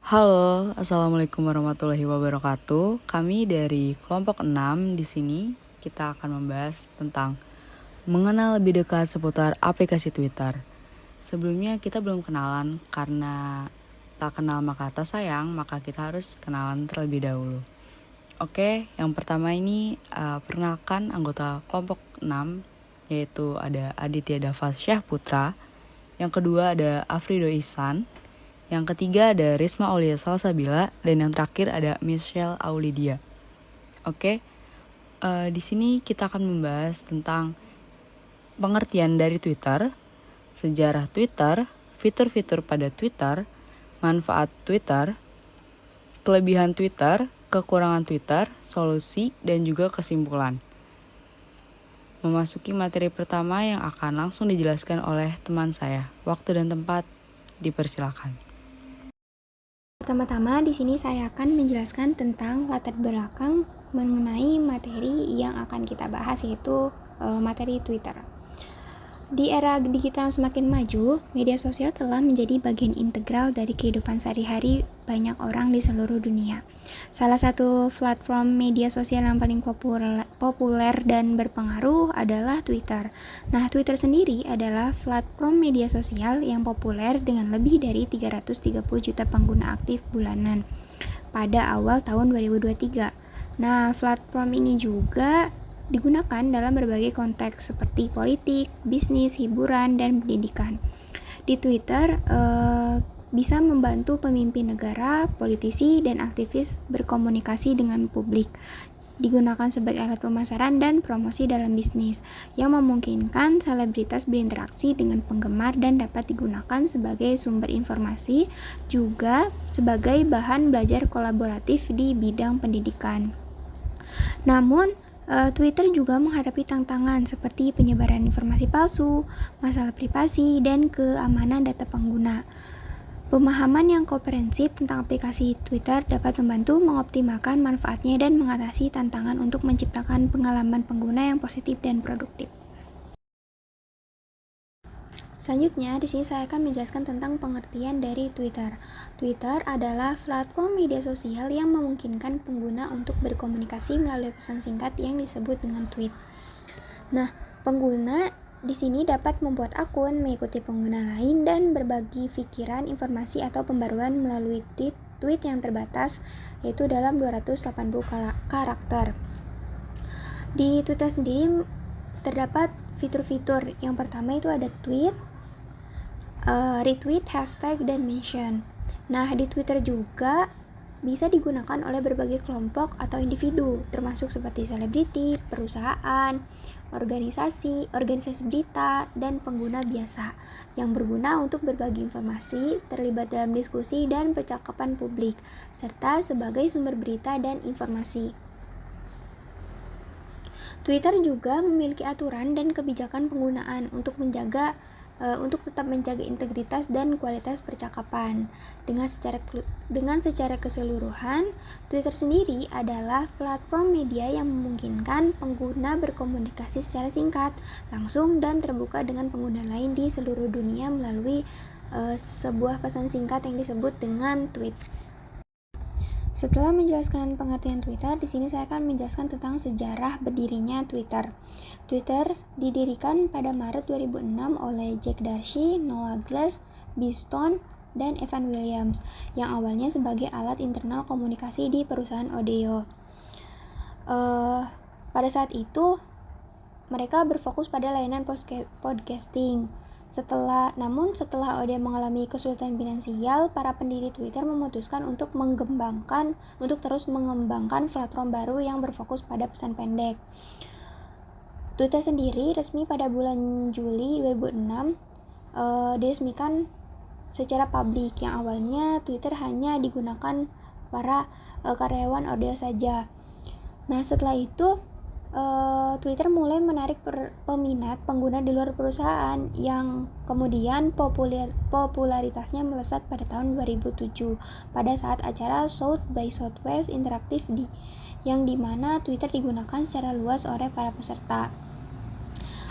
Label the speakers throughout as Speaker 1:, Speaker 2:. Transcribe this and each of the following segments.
Speaker 1: Halo, Assalamualaikum warahmatullahi wabarakatuh. Kami dari kelompok 6 di sini kita akan membahas tentang mengenal lebih dekat seputar aplikasi Twitter. Sebelumnya kita belum kenalan karena tak kenal maka tak sayang, maka kita harus kenalan terlebih dahulu. Oke, yang pertama ini perkenalkan anggota kelompok 6, yaitu ada Aditya Dafas Syahputra. Yang kedua ada Afrido Ihsan. Yang ketiga ada Risma Aulia Salsabila, dan yang terakhir ada Michelle Aulidia. Oke, di sini kita akan membahas tentang pengertian dari Twitter, sejarah Twitter, fitur-fitur pada Twitter, manfaat Twitter, kelebihan Twitter, kekurangan Twitter, solusi, dan juga kesimpulan. Memasuki materi pertama yang akan langsung dijelaskan oleh teman saya. Waktu dan tempat dipersilakan.
Speaker 2: Pertama-tama di sini saya akan menjelaskan tentang latar belakang mengenai materi yang akan kita bahas, yaitu materi Twitter. Di era digital semakin maju, media sosial telah menjadi bagian integral dari kehidupan sehari-hari banyak orang di seluruh dunia. Salah satu platform media sosial yang paling populer dan berpengaruh adalah Twitter. Nah, Twitter sendiri adalah platform media sosial yang populer dengan lebih dari 330 juta pengguna aktif bulanan pada awal tahun 2023. Nah, platform ini juga digunakan dalam berbagai konteks seperti politik, bisnis, hiburan, dan pendidikan. Di Twitter bisa membantu pemimpin negara, politisi, dan aktivis berkomunikasi dengan publik. Digunakan sebagai alat pemasaran dan promosi dalam bisnis, yang memungkinkan selebritas berinteraksi dengan penggemar dan dapat digunakan sebagai sumber informasi, juga sebagai bahan belajar kolaboratif di bidang pendidikan. Namun, Twitter juga menghadapi tantangan seperti penyebaran informasi palsu, masalah privasi, dan keamanan data pengguna. Pemahaman yang komprehensif tentang aplikasi Twitter dapat membantu mengoptimalkan manfaatnya dan mengatasi tantangan untuk menciptakan pengalaman pengguna yang positif dan produktif. Selanjutnya, di sini saya akan menjelaskan tentang pengertian dari Twitter. Twitter adalah platform media sosial yang memungkinkan pengguna untuk berkomunikasi melalui pesan singkat yang disebut dengan tweet. Nah, pengguna di sini dapat membuat akun, mengikuti pengguna lain, dan berbagi pikiran, informasi, atau pembaruan melalui tweet yang terbatas, yaitu dalam 280 karakter. Di Twitter sendiri terdapat fitur-fitur. Yang pertama itu ada tweet, retweet, hashtag, dan mention. Nah, di Twitter juga bisa digunakan oleh berbagai kelompok atau individu, termasuk seperti selebriti, perusahaan, organisasi berita, dan pengguna biasa yang berguna untuk berbagi informasi, terlibat dalam diskusi dan percakapan publik, serta sebagai sumber berita dan informasi. Twitter juga memiliki aturan dan kebijakan penggunaan untuk tetap menjaga integritas dan kualitas percakapan. Dengan secara keseluruhan, Twitter sendiri adalah platform media yang memungkinkan pengguna berkomunikasi secara singkat, langsung, dan terbuka dengan pengguna lain di seluruh dunia melalui sebuah pesan singkat yang disebut dengan tweet. Setelah menjelaskan pengertian Twitter, di sini saya akan menjelaskan tentang sejarah berdirinya Twitter. Twitter didirikan pada Maret 2006 oleh Jack Dorsey, Noah Glass, Biston, dan Evan Williams, yang awalnya sebagai alat internal komunikasi di perusahaan audio. Pada saat itu, mereka berfokus pada layanan podcasting. Namun setelah audio mengalami kesulitan finansial, para pendiri Twitter memutuskan untuk terus mengembangkan platform baru yang berfokus pada pesan pendek. Twitter sendiri resmi pada bulan Juli 2006 diresmikan secara publik, yang awalnya Twitter hanya digunakan para karyawan audio saja. Nah, setelah itu Twitter mulai menarik peminat pengguna di luar perusahaan, yang kemudian popularitasnya melesat pada tahun 2007 pada saat acara South by Southwest Interactive yang dimana Twitter digunakan secara luas oleh para peserta.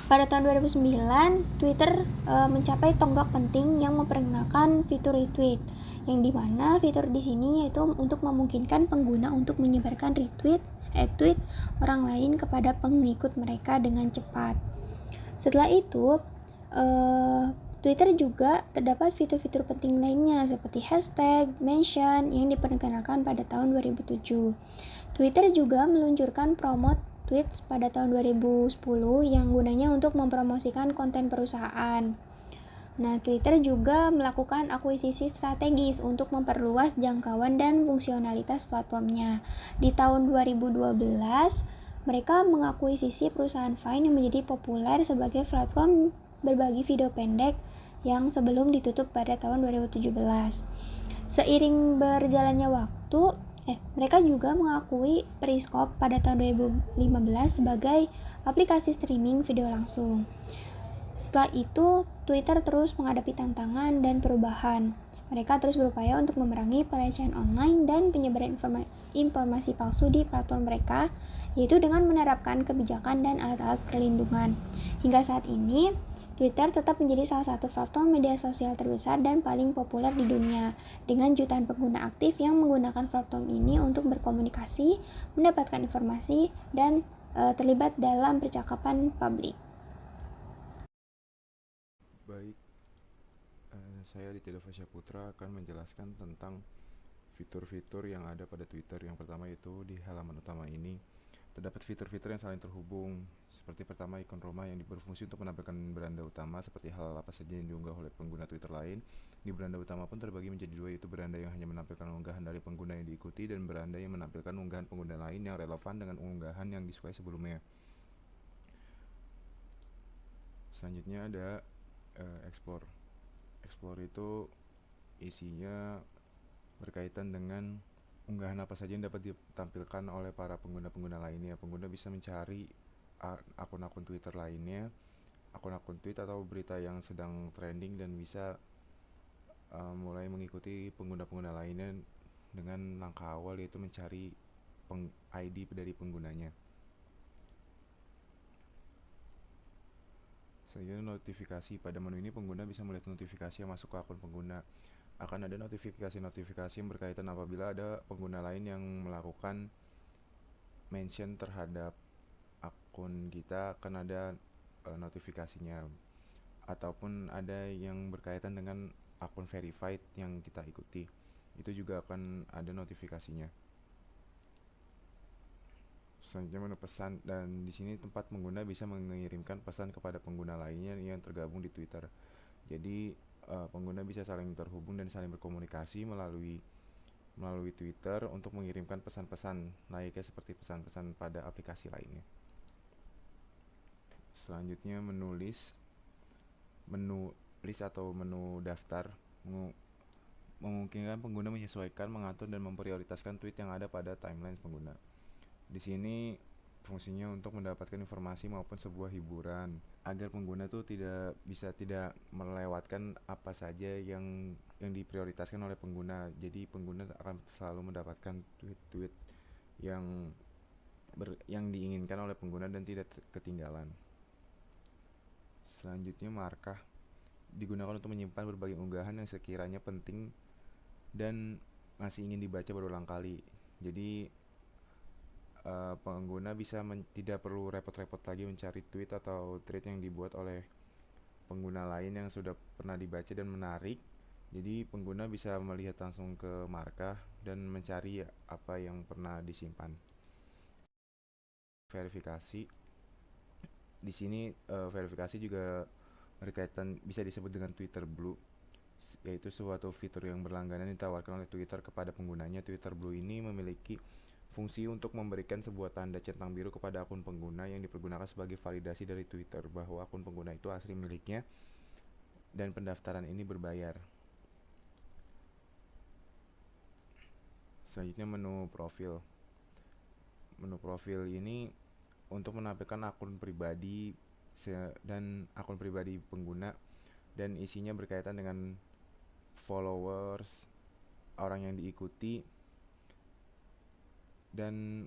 Speaker 2: Pada tahun 2009, Twitter mencapai tonggak penting yang memperkenalkan fitur retweet, yang dimana fitur di sini yaitu untuk memungkinkan pengguna untuk menyebarkan tweet orang lain kepada pengikut mereka dengan cepat. Setelah itu, Twitter juga terdapat fitur-fitur penting lainnya seperti hashtag, mention yang diperkenalkan pada tahun 2007. Twitter juga meluncurkan promote tweets pada tahun 2010 yang gunanya untuk mempromosikan konten perusahaan. Nah, Twitter juga melakukan akuisisi strategis untuk memperluas jangkauan dan fungsionalitas platformnya. Di tahun 2012, mereka mengakuisisi perusahaan Vine yang menjadi populer sebagai platform berbagi video pendek yang sebelum ditutup pada tahun 2017. Seiring berjalannya waktu, mereka juga mengakui Periscope pada tahun 2015 sebagai aplikasi streaming video langsung. Setelah itu, Twitter terus menghadapi tantangan dan perubahan. Mereka terus berupaya untuk memerangi pelecehan online dan penyebaran informasi palsu di platform mereka, yaitu dengan menerapkan kebijakan dan alat-alat perlindungan. Hingga saat ini, Twitter tetap menjadi salah satu platform media sosial terbesar dan paling populer di dunia, dengan jutaan pengguna aktif yang menggunakan platform ini untuk berkomunikasi, mendapatkan informasi, dan terlibat dalam percakapan publik.
Speaker 3: Baik, saya Aditya Fasya Putra akan menjelaskan tentang fitur-fitur yang ada pada Twitter. Yang pertama itu di halaman utama ini terdapat fitur-fitur yang saling terhubung. Seperti pertama, ikon rumah yang berfungsi untuk menampilkan beranda utama seperti hal apa saja yang diunggah oleh pengguna Twitter lain. Di beranda utama pun terbagi menjadi dua, yaitu beranda yang hanya menampilkan unggahan dari pengguna yang diikuti dan beranda yang menampilkan unggahan pengguna lain yang relevan dengan unggahan yang disukai sebelumnya. Selanjutnya ada Explore. Explore itu isinya berkaitan dengan unggahan apa saja yang dapat ditampilkan oleh para pengguna-pengguna lainnya. Pengguna bisa mencari akun-akun Twitter lainnya, akun-akun tweet atau berita yang sedang trending, dan bisa mulai mengikuti pengguna-pengguna lainnya dengan langkah awal, yaitu mencari ID dari penggunanya. Selanjutnya notifikasi. Pada menu ini pengguna bisa melihat notifikasi yang masuk ke akun pengguna. Akan ada notifikasi-notifikasi yang berkaitan apabila ada pengguna lain yang melakukan mention terhadap akun kita, akan ada notifikasinya. Ataupun ada yang berkaitan dengan akun verified yang kita ikuti, itu juga akan ada notifikasinya. Selanjutnya menu pesan, dan di sini tempat pengguna bisa mengirimkan pesan kepada pengguna lainnya yang tergabung di Twitter. Jadi pengguna bisa saling terhubung dan saling berkomunikasi melalui Twitter untuk mengirimkan pesan-pesan layaknya seperti pesan-pesan pada aplikasi lainnya. Selanjutnya menu list atau menu daftar memungkinkan pengguna menyesuaikan, mengatur, dan memprioritaskan tweet yang ada pada timeline pengguna. Di sini fungsinya untuk mendapatkan informasi maupun sebuah hiburan, agar pengguna tuh tidak melewatkan apa saja yang diprioritaskan oleh pengguna. Jadi pengguna akan selalu mendapatkan tweet-tweet yang diinginkan oleh pengguna dan tidak ketinggalan. Selanjutnya markah digunakan untuk menyimpan berbagai unggahan yang sekiranya penting dan masih ingin dibaca berulang kali. Jadi pengguna bisa tidak perlu repot-repot lagi mencari tweet atau thread yang dibuat oleh pengguna lain yang sudah pernah dibaca dan menarik. Jadi pengguna bisa melihat langsung ke markah dan mencari apa yang pernah disimpan. Verifikasi. Di sini verifikasi juga berkaitan, bisa disebut dengan Twitter Blue, yaitu suatu fitur yang berlangganan ditawarkan oleh Twitter kepada penggunanya. Twitter Blue ini memiliki fungsi untuk memberikan sebuah tanda centang biru kepada akun pengguna yang dipergunakan sebagai validasi dari Twitter bahwa akun pengguna itu asli miliknya, dan pendaftaran ini berbayar. Selanjutnya menu profil. Menu profil ini untuk menampilkan akun pribadi dan akun pribadi pengguna, dan isinya berkaitan dengan followers, orang yang diikuti, dan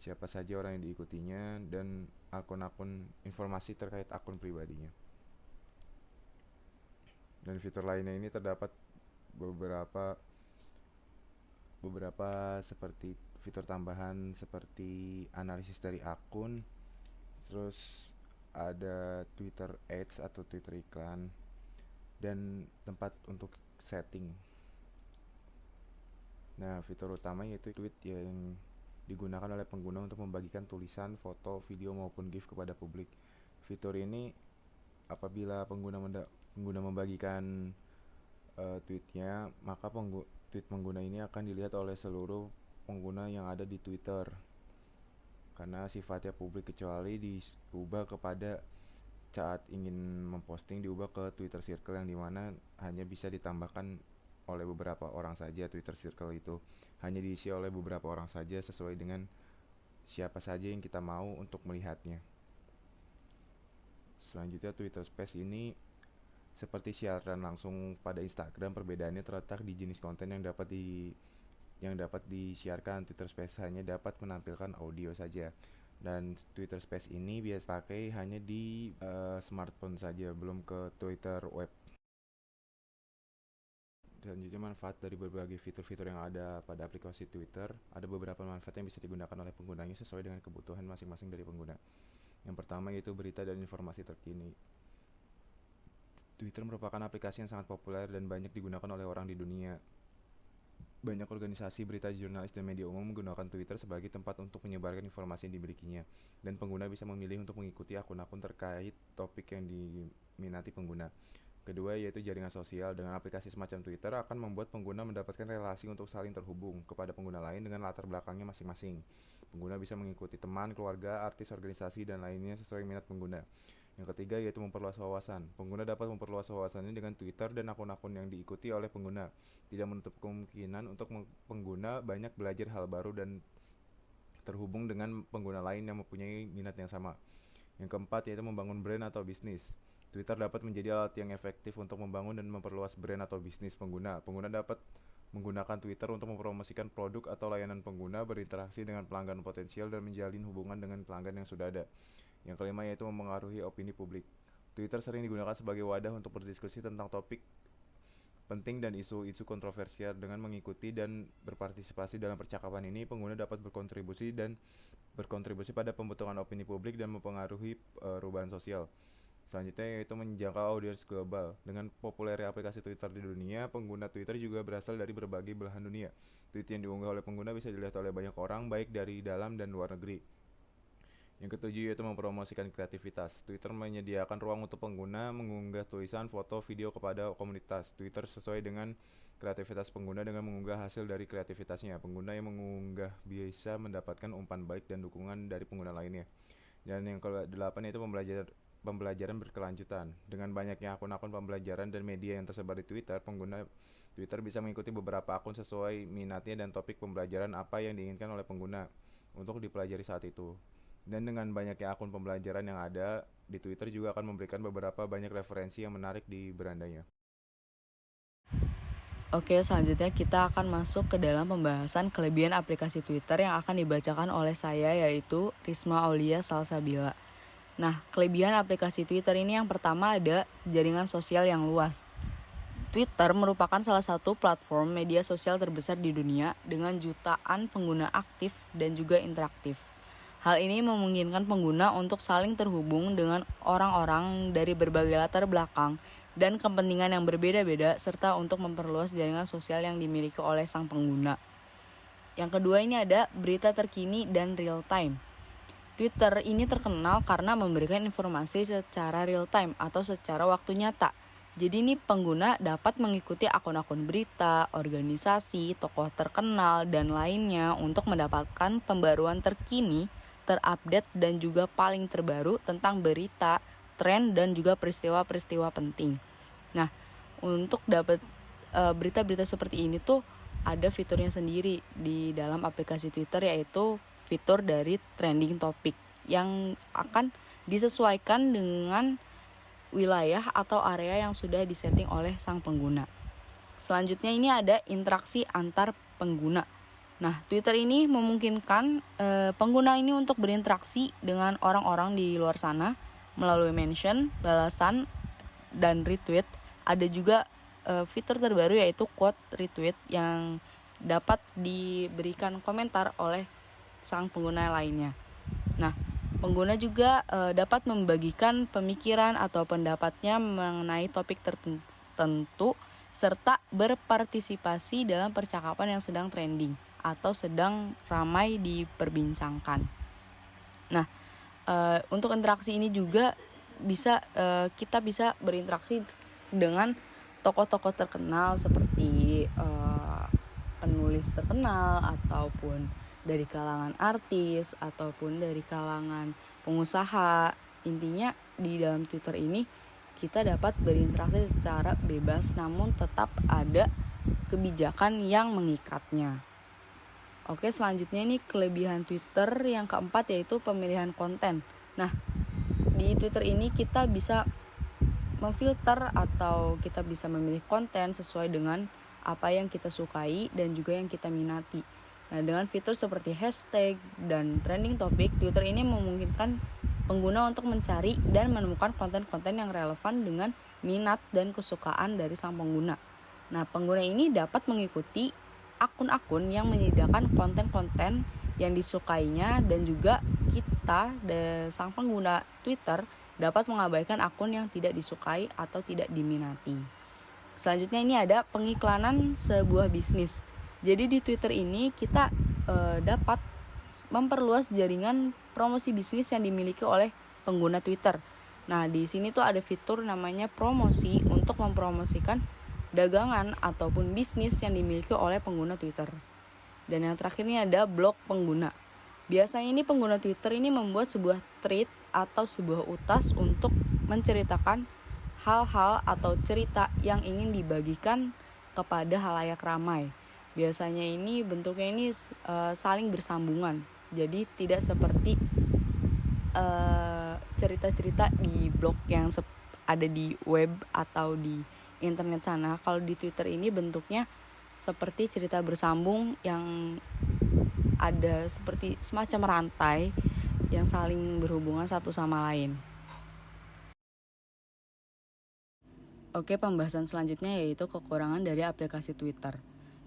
Speaker 3: siapa saja orang yang diikutinya, dan akun-akun informasi terkait akun pribadinya. Dan fitur lainnya ini terdapat beberapa seperti fitur tambahan seperti analisis dari akun, terus ada Twitter Ads atau Twitter iklan, dan tempat untuk setting. Nah, fitur utama yaitu tweet yang digunakan oleh pengguna untuk membagikan tulisan, foto, video maupun GIF kepada publik. Fitur ini apabila pengguna membagikan tweetnya, maka tweet pengguna ini akan dilihat oleh seluruh pengguna yang ada di Twitter karena sifatnya publik, kecuali diubah kepada saat ingin memposting diubah ke Twitter Circle yang dimana hanya bisa ditambahkan oleh beberapa orang saja. Twitter Circle itu hanya diisi oleh beberapa orang saja sesuai dengan siapa saja yang kita mau untuk melihatnya. Selanjutnya Twitter Space ini seperti siaran langsung pada Instagram, perbedaannya terletak di jenis konten yang dapat disiarkan. Twitter Space hanya dapat menampilkan audio saja. Dan Twitter Space ini biasa pakai hanya di smartphone saja, belum ke Twitter web. Selanjutnya manfaat dari berbagai fitur-fitur yang ada pada aplikasi Twitter. Ada beberapa manfaat yang bisa digunakan oleh penggunanya sesuai dengan kebutuhan masing-masing dari pengguna. Yang pertama yaitu berita dan informasi terkini. Twitter merupakan aplikasi yang sangat populer dan banyak digunakan oleh orang di dunia. Banyak organisasi, berita, jurnalis, dan media umum menggunakan Twitter sebagai tempat untuk menyebarkan informasi yang dimilikinya, dan pengguna bisa memilih untuk mengikuti akun-akun terkait topik yang diminati pengguna. Kedua yaitu jaringan sosial. Dengan aplikasi semacam Twitter akan membuat pengguna mendapatkan relasi untuk saling terhubung kepada pengguna lain dengan latar belakangnya masing-masing. Pengguna bisa mengikuti teman, keluarga, artis, organisasi, dan lainnya sesuai minat pengguna. Yang ketiga yaitu memperluas wawasan. Pengguna dapat memperluas wawasannya dengan Twitter dan akun-akun yang diikuti oleh pengguna. Tidak menutup kemungkinan untuk pengguna banyak belajar hal baru dan terhubung dengan pengguna lain yang mempunyai minat yang sama. Yang keempat yaitu membangun brand atau bisnis. Twitter dapat menjadi alat yang efektif untuk membangun dan memperluas brand atau bisnis pengguna. Pengguna dapat menggunakan Twitter untuk mempromosikan produk atau layanan pengguna, berinteraksi dengan pelanggan potensial, dan menjalin hubungan dengan pelanggan yang sudah ada. Yang kelima yaitu mempengaruhi opini publik. Twitter sering digunakan sebagai wadah untuk berdiskusi tentang topik penting dan isu-isu kontroversial. Dengan mengikuti dan berpartisipasi dalam percakapan ini, pengguna dapat berkontribusi pada pembentukan opini publik dan mempengaruhi perubahan sosial. Selanjutnya yaitu menjangkau audiens global. Dengan populernya aplikasi Twitter di dunia, pengguna Twitter juga berasal dari berbagai belahan dunia. Tweet yang diunggah oleh pengguna bisa dilihat oleh banyak orang, baik dari dalam dan luar negeri. Yang ketujuh yaitu mempromosikan kreativitas. Twitter menyediakan ruang untuk pengguna mengunggah tulisan, foto, video kepada komunitas. Twitter sesuai dengan kreativitas pengguna dengan mengunggah hasil dari kreativitasnya. Pengguna yang mengunggah bisa mendapatkan umpan balik dan dukungan dari pengguna lainnya. Dan yang ke-8 yaitu pembelajaran berkelanjutan. Dengan banyaknya akun-akun pembelajaran dan media yang tersebar di Twitter, pengguna Twitter bisa mengikuti beberapa akun sesuai minatnya dan topik pembelajaran apa yang diinginkan oleh pengguna untuk dipelajari saat itu. Dan dengan banyaknya akun pembelajaran yang ada di Twitter juga akan memberikan beberapa banyak referensi yang menarik di berandanya.
Speaker 1: Oke, selanjutnya kita akan masuk ke dalam pembahasan kelebihan aplikasi Twitter yang akan dibacakan oleh saya, yaitu Risma Aulia Salsabila. Nah, kelebihan aplikasi Twitter ini yang pertama ada jaringan sosial yang luas. Twitter merupakan salah satu platform media sosial terbesar di dunia dengan jutaan pengguna aktif dan juga interaktif. Hal ini memungkinkan pengguna untuk saling terhubung dengan orang-orang dari berbagai latar belakang dan kepentingan yang berbeda-beda, serta untuk memperluas jaringan sosial yang dimiliki oleh sang pengguna. Yang kedua ini ada berita terkini dan real time. Twitter ini terkenal karena memberikan informasi secara real time atau secara waktu nyata. Jadi ini pengguna dapat mengikuti akun-akun berita, organisasi, tokoh terkenal, dan lainnya untuk mendapatkan pembaruan terkini, terupdate, dan juga paling terbaru tentang berita, tren, dan juga peristiwa-peristiwa penting. Nah, untuk dapat berita-berita seperti ini tuh ada fiturnya sendiri di dalam aplikasi Twitter, yaitu fitur dari trending topic yang akan disesuaikan dengan wilayah atau area yang sudah disetting oleh sang pengguna. Selanjutnya ini ada interaksi antar pengguna. Nah, Twitter ini memungkinkan pengguna ini untuk berinteraksi dengan orang-orang di luar sana melalui mention, balasan, dan retweet. Ada juga fitur terbaru yaitu quote retweet yang dapat diberikan komentar oleh sang pengguna lainnya. Nah, pengguna juga dapat membagikan pemikiran atau pendapatnya mengenai topik tertentu serta berpartisipasi dalam percakapan yang sedang trending atau sedang ramai diperbincangkan. Nah, untuk interaksi ini juga kita bisa berinteraksi dengan tokoh-tokoh terkenal seperti penulis terkenal ataupun dari kalangan artis ataupun dari kalangan pengusaha. Intinya di dalam Twitter ini kita dapat berinteraksi secara bebas namun tetap ada kebijakan yang mengikatnya. Oke, selanjutnya ini kelebihan Twitter yang keempat yaitu pemilihan konten. Nah, di Twitter ini kita bisa memfilter atau kita bisa memilih konten sesuai dengan apa yang kita sukai dan juga yang kita minati. Nah, dengan fitur seperti hashtag dan trending topic, Twitter ini memungkinkan pengguna untuk mencari dan menemukan konten-konten yang relevan dengan minat dan kesukaan dari sang pengguna. Nah, pengguna ini dapat mengikuti akun-akun yang menyediakan konten-konten yang disukainya dan juga kita, sang pengguna Twitter, dapat mengabaikan akun yang tidak disukai atau tidak diminati. Selanjutnya ini ada pengiklanan sebuah bisnis. Jadi di Twitter ini kita dapat memperluas jaringan promosi bisnis yang dimiliki oleh pengguna Twitter. Nah, di sini tuh ada fitur namanya promosi untuk mempromosikan dagangan ataupun bisnis yang dimiliki oleh pengguna Twitter. Dan yang terakhir ini ada blog pengguna. Biasanya ini pengguna Twitter ini membuat sebuah thread atau sebuah utas untuk menceritakan hal-hal atau cerita yang ingin dibagikan kepada halayak ramai. Biasanya ini bentuknya ini saling bersambungan. Jadi tidak seperti cerita-cerita di blog yang ada di web atau di internet sana. Kalau di Twitter ini bentuknya seperti cerita bersambung yang ada seperti semacam rantai yang saling berhubungan satu sama lain. Oke, pembahasan selanjutnya yaitu kekurangan dari aplikasi Twitter.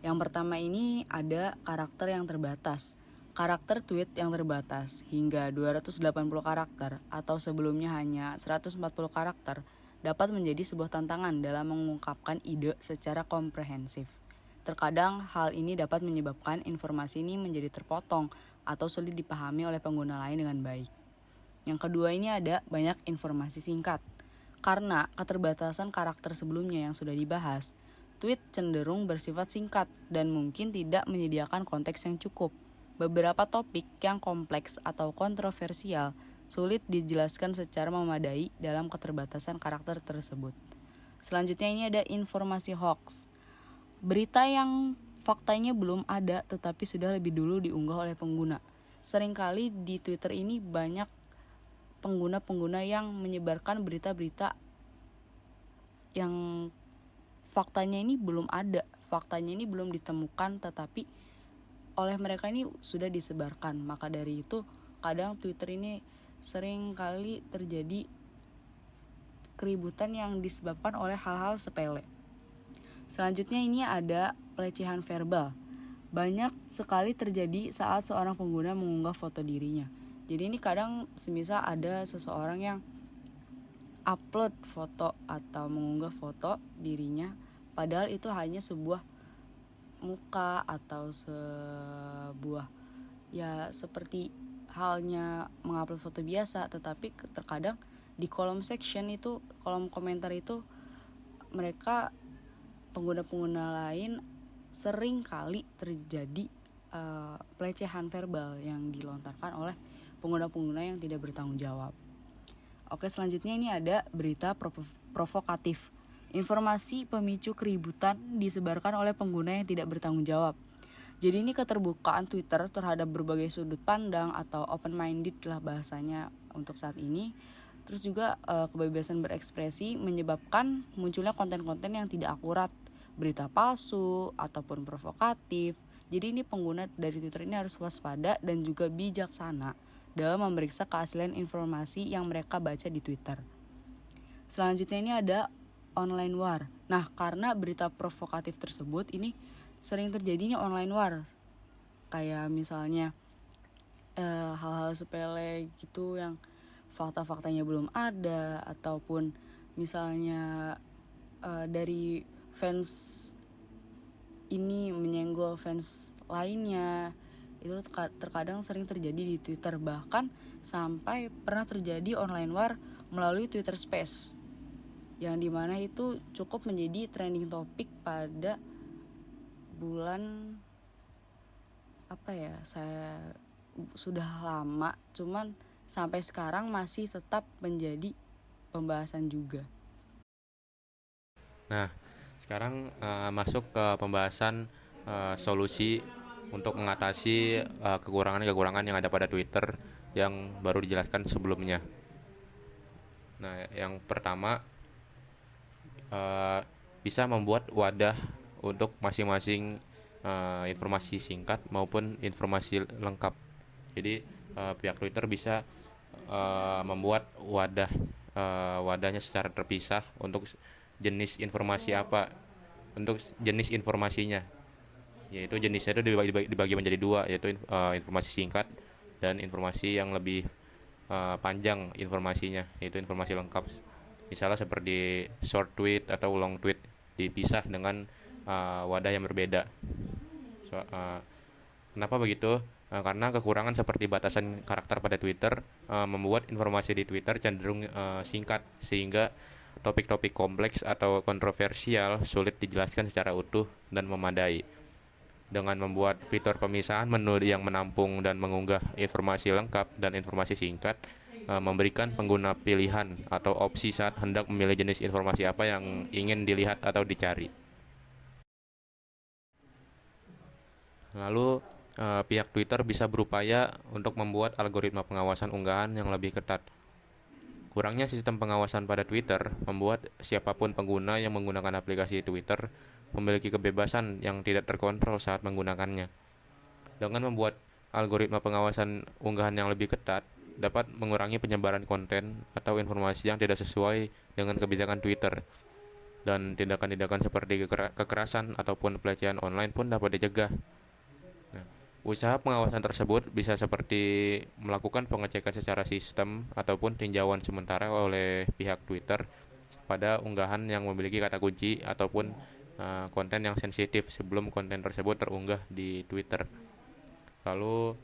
Speaker 1: Yang pertama ini ada karakter yang terbatas. Karakter tweet yang terbatas hingga 280 karakter atau sebelumnya hanya 140 karakter dapat menjadi sebuah tantangan dalam mengungkapkan ide secara komprehensif. Terkadang hal ini dapat menyebabkan informasi ini menjadi terpotong atau sulit dipahami oleh pengguna lain dengan baik. Yang kedua ini ada banyak informasi singkat. Karena keterbatasan karakter sebelumnya yang sudah dibahas, tweet cenderung bersifat singkat dan mungkin tidak menyediakan konteks yang cukup. Beberapa topik yang kompleks atau kontroversial sulit dijelaskan secara memadai dalam keterbatasan karakter tersebut. Selanjutnya ini ada informasi hoax. Berita yang faktanya belum ada tetapi sudah lebih dulu diunggah oleh pengguna. Seringkali di Twitter ini banyak pengguna-pengguna yang menyebarkan berita-berita yang faktanya ini belum ada, faktanya ini belum ditemukan tetapi oleh mereka ini sudah disebarkan. Maka dari itu kadang Twitter ini sering kali terjadi keributan yang disebabkan oleh hal-hal sepele. Selanjutnya ini ada pelecehan verbal. Banyak sekali terjadi saat seorang pengguna mengunggah foto dirinya. Jadi ini kadang semisal ada seseorang yang upload foto atau mengunggah foto dirinya, padahal itu hanya sebuah muka atau sebuah ya seperti halnya mengupload foto biasa, tetapi terkadang di kolom section itu, kolom komentar itu mereka pengguna-pengguna lain sering kali terjadi pelecehan verbal yang dilontarkan oleh pengguna-pengguna yang tidak bertanggung jawab. Oke, selanjutnya ini ada berita provokatif. Informasi pemicu keributan disebarkan oleh pengguna yang tidak bertanggung jawab. Jadi ini keterbukaan Twitter terhadap berbagai sudut pandang atau open-minded lah bahasanya untuk saat ini. Terus juga kebebasan berekspresi menyebabkan munculnya konten-konten yang tidak akurat, berita palsu ataupun provokatif. Jadi ini pengguna dari Twitter ini harus waspada dan juga bijaksana dalam memeriksa keaslian informasi yang mereka baca di Twitter. Selanjutnya ini ada online war. Nah, karena berita provokatif tersebut ini sering terjadinya online war. Kayak misalnya hal-hal sepele gitu yang fakta-faktanya belum ada, ataupun misalnya dari fans ini menyenggol fans lainnya. Itu terkadang sering terjadi di Twitter, bahkan sampai pernah terjadi online war melalui Twitter Space, yang dimana itu cukup menjadi trending topik pada bulan saya sudah lama, cuman sampai sekarang masih tetap menjadi pembahasan juga.
Speaker 4: Nah, sekarang masuk ke pembahasan solusi untuk mengatasi kekurangan-kekurangan yang ada pada Twitter yang baru dijelaskan sebelumnya. Nah, yang pertama bisa membuat wadah untuk masing-masing informasi singkat maupun informasi lengkap. Jadi pihak Twitter bisa membuat wadahnya secara terpisah untuk jenis informasi apa, untuk jenis informasinya, yaitu jenisnya itu dibagi menjadi dua, yaitu informasi singkat dan informasi yang lebih panjang informasinya, yaitu informasi lengkap. Misalnya seperti short tweet atau long tweet dipisah dengan wadah yang berbeda. Kenapa begitu? Karena kekurangan seperti batasan karakter pada Twitter membuat informasi di Twitter cenderung singkat, sehingga topik-topik kompleks atau kontroversial sulit dijelaskan secara utuh dan memadai. Dengan membuat fitur pemisahan menu yang menampung dan mengunggah informasi lengkap dan informasi singkat, memberikan pengguna pilihan atau opsi saat hendak memilih jenis informasi apa yang ingin dilihat atau dicari. Lalu pihak Twitter bisa berupaya untuk membuat algoritma pengawasan unggahan yang lebih ketat. Kurangnya sistem pengawasan pada Twitter membuat siapapun pengguna yang menggunakan aplikasi Twitter memiliki kebebasan yang tidak terkontrol saat menggunakannya. Dengan membuat algoritma pengawasan unggahan yang lebih ketat, dapat mengurangi penyebaran konten atau informasi yang tidak sesuai dengan kebijakan Twitter. Dan tindakan-tindakan seperti kekerasan ataupun pelecehan online pun dapat dicegah. Usaha pengawasan tersebut bisa seperti melakukan pengecekan secara sistem ataupun tinjauan sementara oleh pihak Twitter pada unggahan yang memiliki kata kunci ataupun konten yang sensitif sebelum konten tersebut terunggah di Twitter. Lalu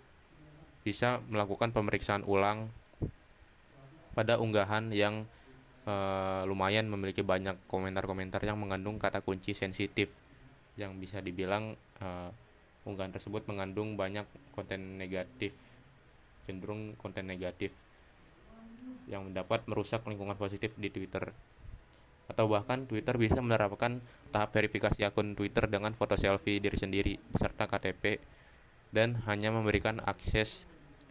Speaker 4: bisa melakukan pemeriksaan ulang pada unggahan yang lumayan memiliki banyak komentar-komentar yang mengandung kata kunci sensitif, yang bisa dibilang unggahan tersebut mengandung banyak konten negatif, cenderung konten negatif yang dapat merusak lingkungan positif di Twitter. Atau bahkan Twitter bisa menerapkan tahap verifikasi akun Twitter dengan foto selfie diri sendiri serta KTP, dan hanya memberikan akses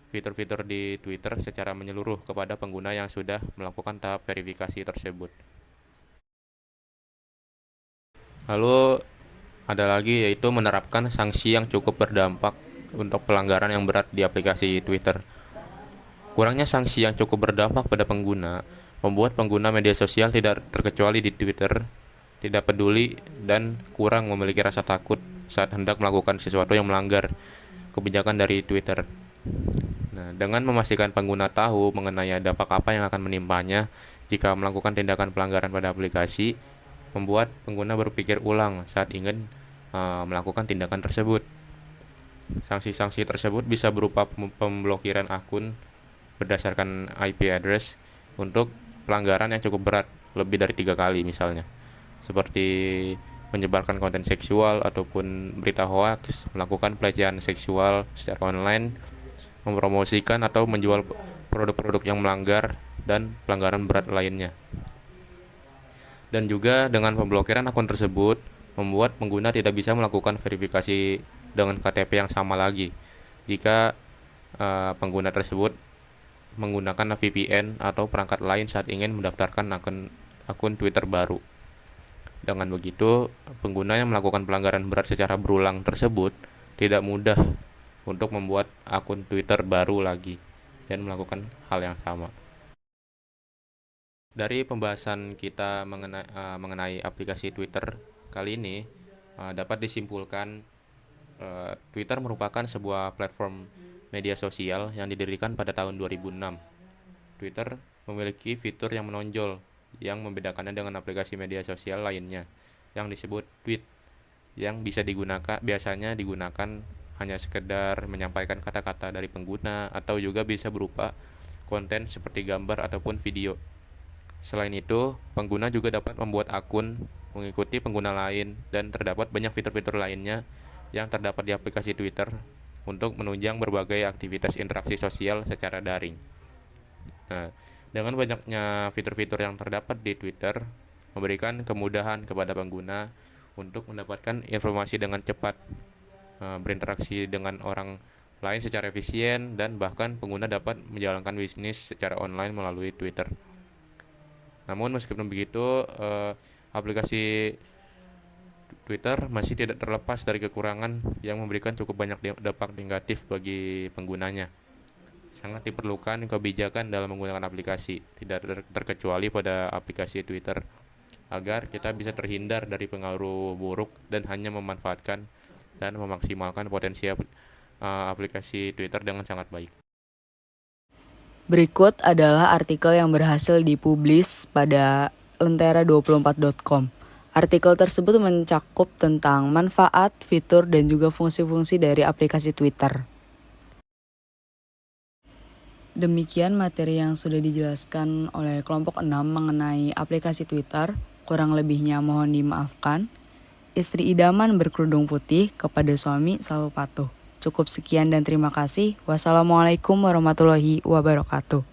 Speaker 4: fitur-fitur di Twitter secara menyeluruh kepada pengguna yang sudah melakukan tahap verifikasi tersebut. Lalu ada lagi, yaitu menerapkan sanksi yang cukup berdampak untuk pelanggaran yang berat di aplikasi Twitter. Kurangnya sanksi yang cukup berdampak pada pengguna membuat pengguna media sosial tidak terkecuali di Twitter tidak peduli dan kurang memiliki rasa takut saat hendak melakukan sesuatu yang melanggar kebijakan dari Twitter. Nah, dengan memastikan pengguna tahu mengenai dampak apa yang akan menimpanya jika melakukan tindakan pelanggaran pada aplikasi, membuat pengguna berpikir ulang saat ingin melakukan tindakan tersebut. Sanksi-sanksi tersebut bisa berupa pemblokiran akun berdasarkan IP address untuk pelanggaran yang cukup berat, lebih dari 3 kali misalnya, seperti menyebarkan konten seksual ataupun berita hoaks, melakukan pelecehan seksual secara online, mempromosikan atau menjual produk-produk yang melanggar, dan pelanggaran berat lainnya. Dan juga dengan pemblokiran akun tersebut membuat pengguna tidak bisa melakukan verifikasi dengan KTP yang sama lagi jika pengguna tersebut menggunakan VPN atau perangkat lain saat ingin mendaftarkan akun Twitter baru. Dengan begitu, pengguna yang melakukan pelanggaran berat secara berulang tersebut tidak mudah untuk membuat akun Twitter baru lagi dan melakukan hal yang sama. Dari pembahasan kita mengenai aplikasi Twitter kali ini, dapat disimpulkan Twitter merupakan sebuah platform media sosial yang didirikan pada tahun 2006. Twitter memiliki fitur yang menonjol yang membedakannya dengan aplikasi media sosial lainnya yang disebut tweet, yang biasanya digunakan hanya sekedar menyampaikan kata-kata dari pengguna atau juga bisa berupa konten seperti gambar ataupun video. Selain itu, pengguna juga dapat membuat akun, mengikuti pengguna lain, dan terdapat banyak fitur-fitur lainnya yang terdapat di aplikasi Twitter untuk menunjang berbagai aktivitas interaksi sosial secara daring. Nah, dengan banyaknya fitur-fitur yang terdapat di Twitter, memberikan kemudahan kepada pengguna untuk mendapatkan informasi dengan cepat, berinteraksi dengan orang lain secara efisien, dan bahkan pengguna dapat menjalankan bisnis secara online melalui Twitter. Namun meskipun begitu, aplikasi Twitter masih tidak terlepas dari kekurangan yang memberikan cukup banyak dampak negatif bagi penggunanya. Sangat diperlukan kebijakan dalam menggunakan aplikasi, tidak terkecuali pada aplikasi Twitter, agar kita bisa terhindar dari pengaruh buruk dan hanya memanfaatkan dan memaksimalkan potensi aplikasi Twitter dengan sangat baik.
Speaker 1: Berikut adalah artikel yang berhasil dipublis pada lentera24.com. Artikel tersebut mencakup tentang manfaat, fitur, dan juga fungsi-fungsi dari aplikasi Twitter. Demikian materi yang sudah dijelaskan oleh kelompok 6 mengenai aplikasi Twitter. Kurang lebihnya mohon dimaafkan. Istri idaman berkerudung putih, kepada suami selalu patuh. Cukup sekian dan terima kasih. Wassalamualaikum warahmatullahi wabarakatuh.